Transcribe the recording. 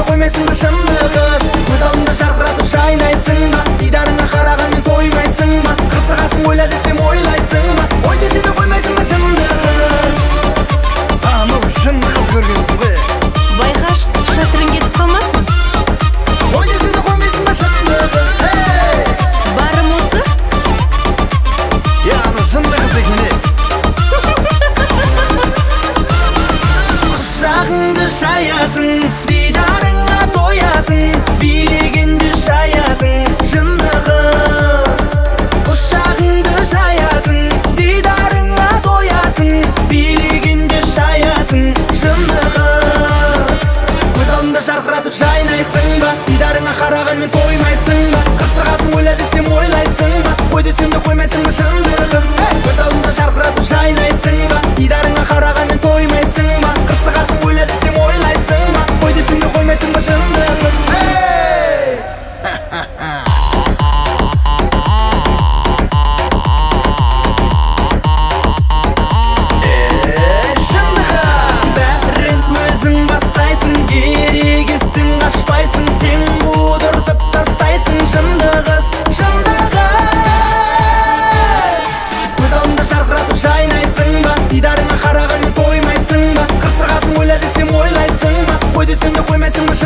қоймайсың ба шынды қыз? Көз алдымда жарқыратып шайнайсың ба? Дидарыңа қарағанмен тоймайсың ба? Қырсығасың ойла десем ойлайсың ба? Ой десе де қоймайсың ба шынды қыз? Анау шынды қыз көргенсің ғой. Байқаш, шатырың кетіп қалмасын. Ой десе де қоймайсың ба шынды қыз? Барым осы? Я, анау шынды қыз екен. Құшағыңды шаясың, дидарыңа тоясың, билегенде шаясың, жынды қыз. Құшағыңды шаясың, дидарыңа тоясың, билегенде шаясың, жынды қыз. Көз алдымда жарқыратып жайнайсың ба? Дидарыңа қарағанмен тоймайсың ба? Қырсығасың ойла десем ойлайсың ба? Ой десем де қоймайсың ба жынды қыз? Көз алдымда жарқыратып жайнайсың ба? Дидарыңа қарағанмен тоймайсың ба? Қырсығасың ойла десем ойлайсың ба? Ой десем де қоймайсың ба жынды қыз? Бәрін өзің бастайсың, ерегестің қашпайсың, сен будыртып тастайсың, жынды қыз, жынды қыз. Көз алдымда жарқыратып жайнайсың ба? Дидарыңа қарағанмен тоймайсың ба? Қырсығасың ойла десем ойлайсың ба? Ой десем де қоймайсың ба